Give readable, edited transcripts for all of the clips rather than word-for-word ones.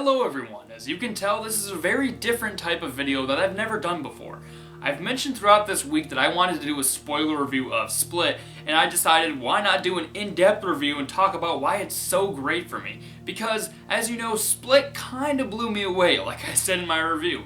Hello everyone, as you can tell this is a very different type of video that I've never done before. I've mentioned throughout this week that I wanted to do a spoiler review of Split, and I decided why not do an in-depth review and talk about why it's so great for me. Because, as you know, Split kinda blew me away, like I said in my review.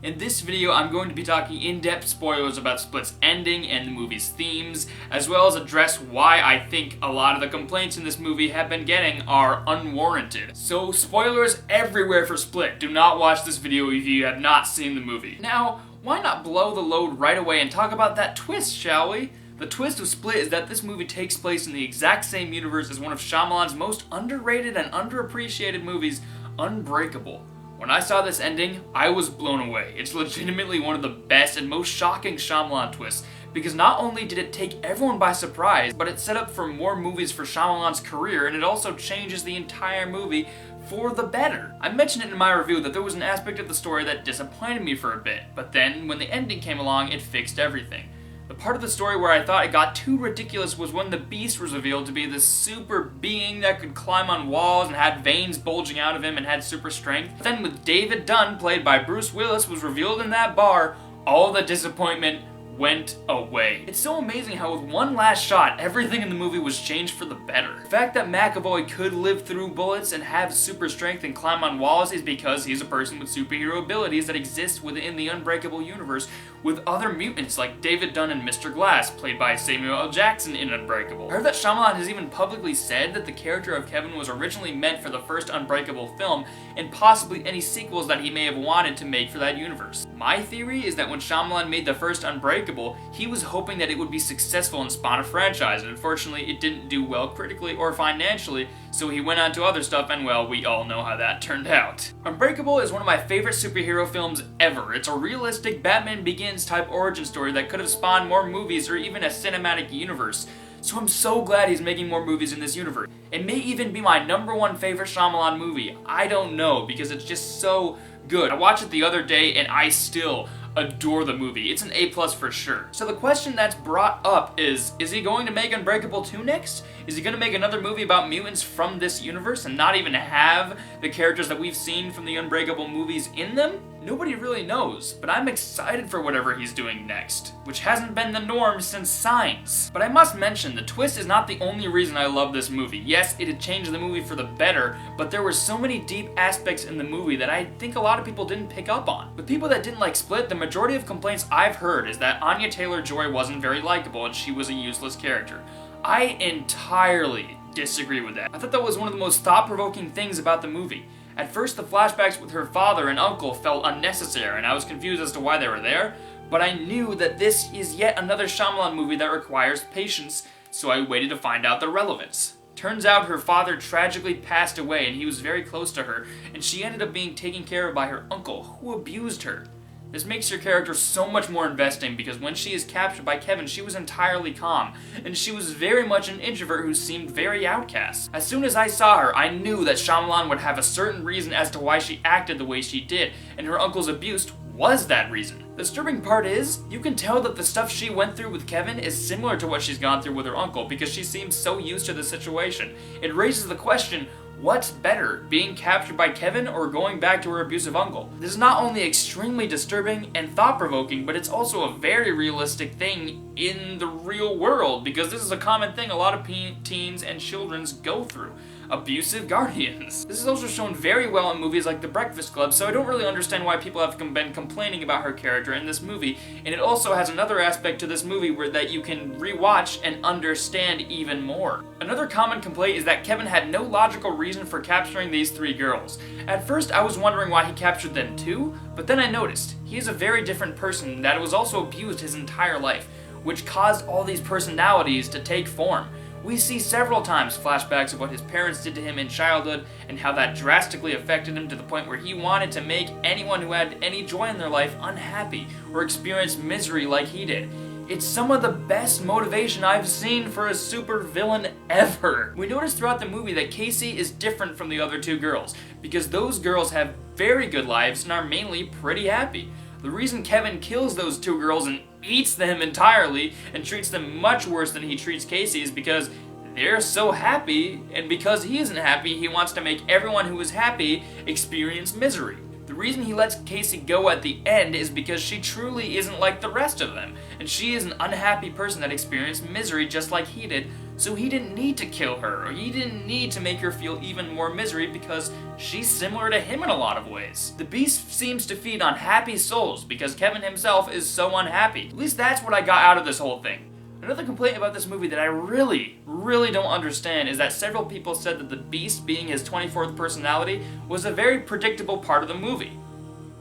In this video, I'm going to be talking in-depth spoilers about Split's ending and the movie's themes, as well as address why I think a lot of the complaints in this movie have been getting are unwarranted. So, spoilers everywhere for Split. Do not watch this video if you have not seen the movie. Now, why not blow the load right away and talk about that twist, shall we? The twist of Split is that this movie takes place in the exact same universe as one of Shyamalan's most underrated and underappreciated movies, Unbreakable. When I saw this ending, I was blown away. It's legitimately one of the best and most shocking Shyamalan twists, because not only did it take everyone by surprise, but it set up for more movies for Shyamalan's career, and it also changes the entire movie for the better. I mentioned it in my review that there was an aspect of the story that disappointed me for a bit, but then when the ending came along, it fixed everything. The part of the story where I thought it got too ridiculous was when the Beast was revealed to be this super being that could climb on walls and had veins bulging out of him and had super strength. Then with David Dunn, played by Bruce Willis, was revealed in that bar, all the disappointment went away. It's so amazing how with one last shot, everything in the movie was changed for the better. The fact that McAvoy could live through bullets and have super strength and climb on walls is because he's a person with superhero abilities that exist within the Unbreakable universe with other mutants like David Dunn and Mr. Glass, played by Samuel L. Jackson in Unbreakable. I heard that Shyamalan has even publicly said that the character of Kevin was originally meant for the first Unbreakable film and possibly any sequels that he may have wanted to make for that universe. My theory is that when Shyamalan made the first Unbreakable, he was hoping that it would be successful and spawn a franchise, and unfortunately it didn't do well critically or financially, so he went on to other stuff, and well, we all know how that turned out. Unbreakable is one of my favorite superhero films ever. It's a realistic Batman Begins type origin story that could have spawned more movies or even a cinematic universe. So I'm so glad he's making more movies in this universe. It may even be my #1 favorite Shyamalan movie. I don't know, because it's just so good. I watched it the other day and I still adore the movie. It's an A+ for sure. So the question that's brought up is he going to make Unbreakable 2 next? Is he going to make another movie about mutants from this universe and not even have the characters that we've seen from the Unbreakable movies in them? Nobody really knows, but I'm excited for whatever he's doing next, which hasn't been the norm since Signs. But I must mention, the twist is not the only reason I love this movie. Yes, it had changed the movie for the better, but there were so many deep aspects in the movie that I think a lot of people didn't pick up on. With people that didn't like Split, the majority of complaints I've heard is that Anya TaylorJoy wasn't very likable and she was a useless character. I entirely disagree with that. I thought that was one of the most thought-provoking things about the movie. At first, the flashbacks with her father and uncle felt unnecessary, and I was confused as to why they were there, but I knew that this is yet another Shyamalan movie that requires patience, so I waited to find out the relevance. Turns out her father tragically passed away, and he was very close to her, and she ended up being taken care of by her uncle, who abused her. This makes your character so much more investing because when she is captured by Kevin, she was entirely calm, and she was very much an introvert who seemed very outcast. As soon as I saw her, I knew that Shyamalan would have a certain reason as to why she acted the way she did, and her uncle's abuse was that reason. The disturbing part is, you can tell that the stuff she went through with Kevin is similar to what she's gone through with her uncle because she seems so used to the situation. It raises the question, what's better, being captured by Kevin or going back to her abusive uncle? This is not only extremely disturbing and thought-provoking, but it's also a very realistic thing in the real world, because this is a common thing a lot of teens and children go through. Abusive guardians. This is also shown very well in movies like The Breakfast Club, so I don't really understand why people have been complaining about her character in this movie, and it also has another aspect to this movie that you can rewatch and understand even more. Another common complaint is that Kevin had no logical reason for capturing these 3 girls. At first I was wondering why he captured them too, but then I noticed he is a very different person that was also abused his entire life, which caused all these personalities to take form. We see several times flashbacks of what his parents did to him in childhood and how that drastically affected him to the point where he wanted to make anyone who had any joy in their life unhappy or experience misery like he did. It's some of the best motivation I've seen for a super villain ever. We notice throughout the movie that Casey is different from the other 2 girls because those girls have very good lives and are mainly pretty happy. The reason Kevin kills those 2 girls and eats them entirely and treats them much worse than he treats Casey is because they're so happy, and because he isn't happy, he wants to make everyone who is happy experience misery. The reason he lets Casey go at the end is because she truly isn't like the rest of them, and she is an unhappy person that experienced misery just like he did, so he didn't need to kill her, or he didn't need to make her feel even more misery because she's similar to him in a lot of ways. The Beast seems to feed on happy souls because Kevin himself is so unhappy. At least that's what I got out of this whole thing. Another complaint about this movie that I really don't understand is that several people said that the Beast being his 24th personality was a very predictable part of the movie.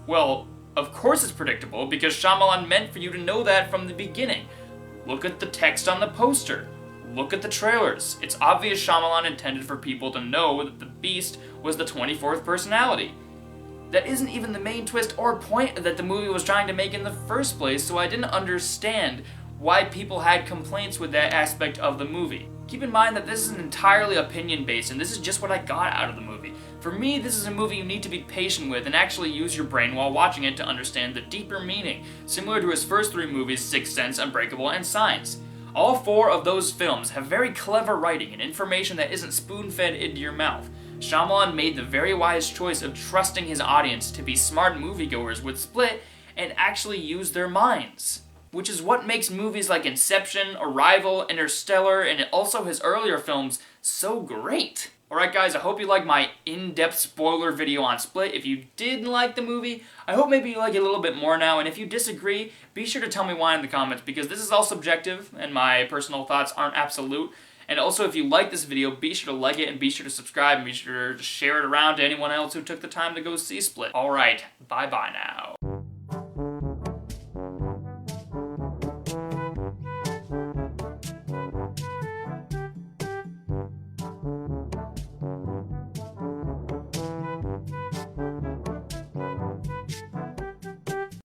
Well, of course it's predictable because Shyamalan meant for you to know that from the beginning. Look at the text on the poster. Look at the trailers. It's obvious Shyamalan intended for people to know that the Beast was the 24th personality. That isn't even the main twist or point that the movie was trying to make in the first place, so I didn't understand why people had complaints with that aspect of the movie. Keep in mind that this is entirely opinion-based, and this is just what I got out of the movie. For me, this is a movie you need to be patient with and actually use your brain while watching it to understand the deeper meaning, similar to his first three movies, Sixth Sense, Unbreakable, and Signs. All four of those films have very clever writing and information that isn't spoon-fed into your mouth. Shyamalan made the very wise choice of trusting his audience to be smart moviegoers with Split and actually use their minds, which is what makes movies like Inception, Arrival, Interstellar, and also his earlier films so great. Alright guys, I hope you liked my in-depth spoiler video on Split. If you did like the movie, I hope maybe you like it a little bit more now, and if you disagree, be sure to tell me why in the comments, because this is all subjective, and my personal thoughts aren't absolute. And also, if you like this video, be sure to like it, and be sure to subscribe, and be sure to share it around to anyone else who took the time to go see Split. Alright, bye-bye now.